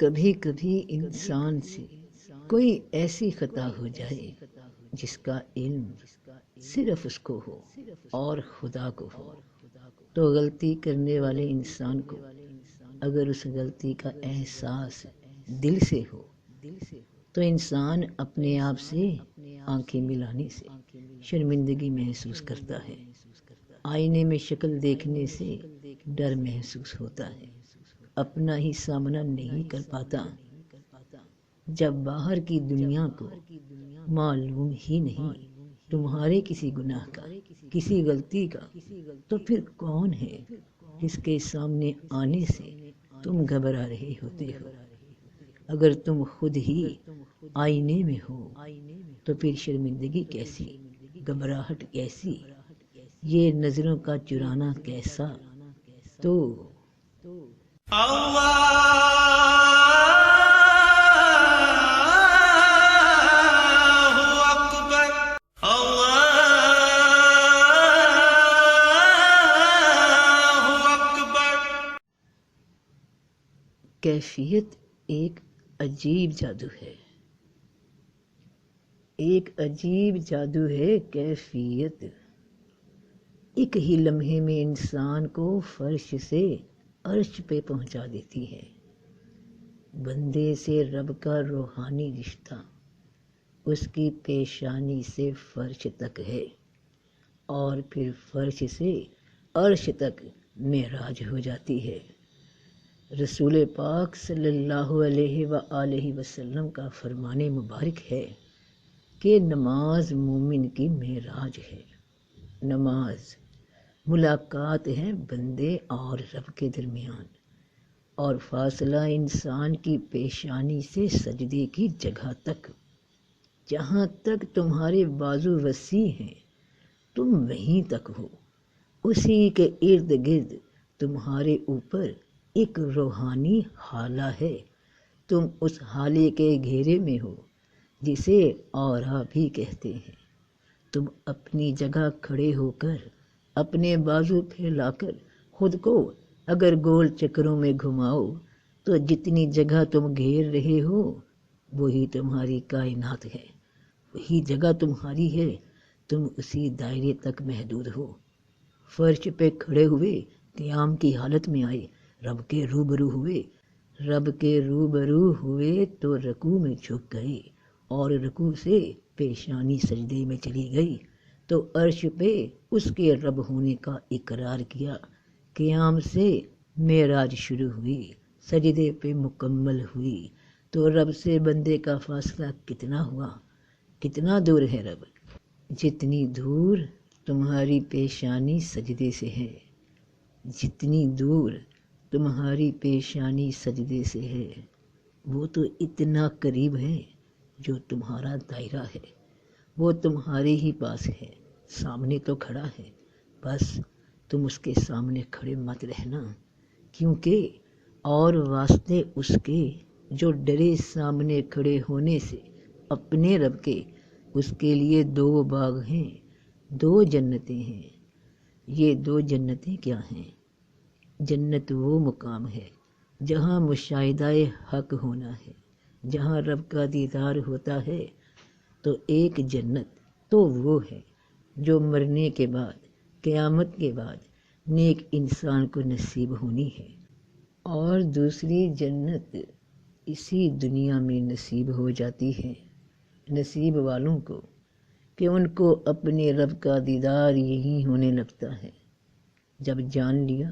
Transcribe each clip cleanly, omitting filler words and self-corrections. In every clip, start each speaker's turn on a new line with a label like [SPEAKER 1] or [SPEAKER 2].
[SPEAKER 1] کبھی کبھی انسان سے کوئی ایسی خطا ہو جائے جس کا علم صرف اس کو ہو اور خدا کو ہو، تو غلطی کرنے والے انسان کو اگر اس غلطی کا احساس دل سے ہو تو انسان اپنے آپ سے آنکھیں ملانے سے شرمندگی محسوس کرتا ہے، آئینے میں شکل دیکھنے سے ڈر محسوس ہوتا ہے، اپنا ہی سامنا نہیں کر پاتا۔ جب باہر کی دنیا کو معلوم ہی نہیں تمہارے کسی گناہ کا، کسی غلطی کا، تو پھر کون ہے جس کے سامنے آنے سے تم گھبرا رہے ہوتے ہو؟ اگر تم خود ہی آئینے میں ہو تو پھر شرمندگی کیسی، گھبراہٹ کیسی، یہ نظروں کا چرانا کیسا؟ تو کیفیت ایک عجیب جادو ہے، ایک عجیب جادو ہے کیفیت۔ ایک ہی لمحے میں انسان کو فرش سے عرش پہ پہنچا دیتی ہے۔ بندے سے رب کا روحانی رشتہ اس کی پیشانی سے فرش تک ہے، اور پھر فرش سے عرش تک معراج ہو جاتی ہے۔ رسول پاک صلی اللہ علیہ وآلہ وسلم کا فرمان مبارک ہے کہ نماز مومن کی معراج ہے۔ نماز ملاقات ہے بندے اور رب کے درمیان، اور فاصلہ انسان کی پیشانی سے سجدے کی جگہ تک۔ جہاں تک تمہارے بازو وسیع ہیں تم وہیں تک ہو، اسی کے ارد گرد تمہارے اوپر ایک روحانی حالہ ہے، تم اس حالے کے گھیرے میں ہو جسے اورا بھی کہتے ہیں۔ تم اپنی جگہ کھڑے ہو کر اپنے بازو پھیلا کر خود کو اگر گول چکروں میں گھماؤ تو جتنی جگہ تم گھیر رہے ہو وہی تمہاری کائنات ہے، وہی جگہ تمہاری ہے، تم اسی دائرے تک محدود ہو۔ فرش پہ کھڑے ہوئے قیام کی حالت میں آئے، رب کے روبرو ہوئے، رب کے روبرو ہوئے تو رکوع میں جھک گئے، اور رکوع سے پیشانی سجدے میں چلی گئی تو عرش پہ اس کے رب ہونے کا اقرار کیا۔ قیام سے معراج شروع ہوئی، سجدے پہ مکمل ہوئی تو رب سے بندے کا فاصلہ کتنا ہوا؟ کتنا دور ہے رب؟ جتنی دور تمہاری پیشانی سجدے سے ہے، جتنی دور تمہاری پیشانی سجدے سے ہے، وہ تو اتنا قریب ہے جو تمہارا دائرہ ہے، وہ تمہارے ہی پاس ہے، سامنے تو کھڑا ہے، بس تم اس کے سامنے کھڑے مت رہنا، کیونکہ اور واسطے اس کے جو ڈرے سامنے کھڑے ہونے سے اپنے رب کے، اس کے لیے دو باغ ہیں، دو جنتیں ہیں۔ یہ دو جنتیں کیا ہیں؟ جنت وہ مقام ہے جہاں مشاہدہ حق ہونا ہے، جہاں رب کا دیدار ہوتا ہے، تو ایک جنت تو وہ ہے جو مرنے کے بعد، قیامت کے بعد نیک انسان کو نصیب ہونی ہے، اور دوسری جنت اسی دنیا میں نصیب ہو جاتی ہے نصیب والوں کو، کہ ان کو اپنے رب کا دیدار یہی ہونے لگتا ہے۔ جب جان لیا،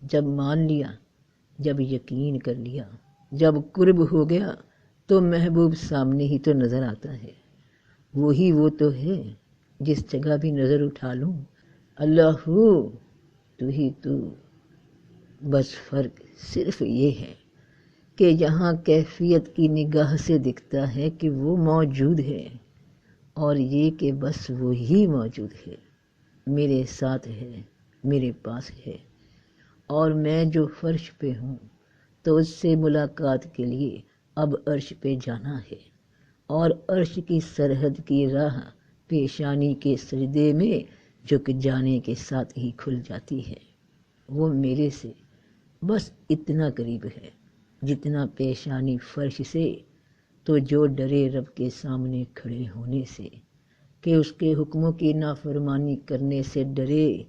[SPEAKER 1] جب مان لیا، جب یقین کر لیا، جب قرب ہو گیا تو محبوب سامنے ہی تو نظر آتا ہے، وہی وہ تو ہے جس جگہ بھی نظر اٹھا لوں اللہ تو ہی تو۔ بس فرق صرف یہ ہے کہ یہاں کیفیت کی نگاہ سے دکھتا ہے کہ وہ موجود ہے، اور یہ کہ بس وہی موجود ہے، میرے ساتھ ہے، میرے پاس ہے، اور میں جو فرش پہ ہوں تو اس سے ملاقات کے لیے اب عرش پہ جانا ہے، اور عرش کی سرحد کی راہ پیشانی کے سجدے میں جھک جانے کے ساتھ ہی کھل جاتی ہے۔ وہ میرے سے بس اتنا قریب ہے، جتنا پیشانی فرش سے، تو جو ڈرے رب کے سامنے کھڑے ہونے سے، کہ اس کے حکموں کی نافرمانی کرنے سے ڈرے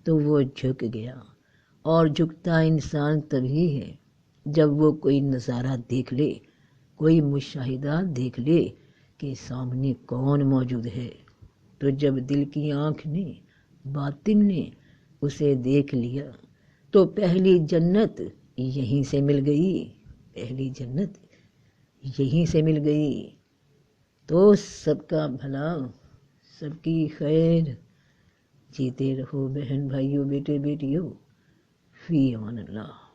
[SPEAKER 1] تو وہ جھک گیا۔ اور جھکتا انسان تبھی ہے جب وہ کوئی نظارہ دیکھ لے، کوئی مشاہدہ دیکھ لے کہ سامنے کون موجود ہے۔ تو جب دل کی آنکھ نے، باطن نے اسے دیکھ لیا، تو پہلی جنت یہیں سے مل گئی، پہلی جنت یہیں سے مل گئی۔ تو سب کا بھلا، سب کی خیر، جیتے رہو بہن بھائیوں، بیٹے بیٹیوں، فی امان اللہ۔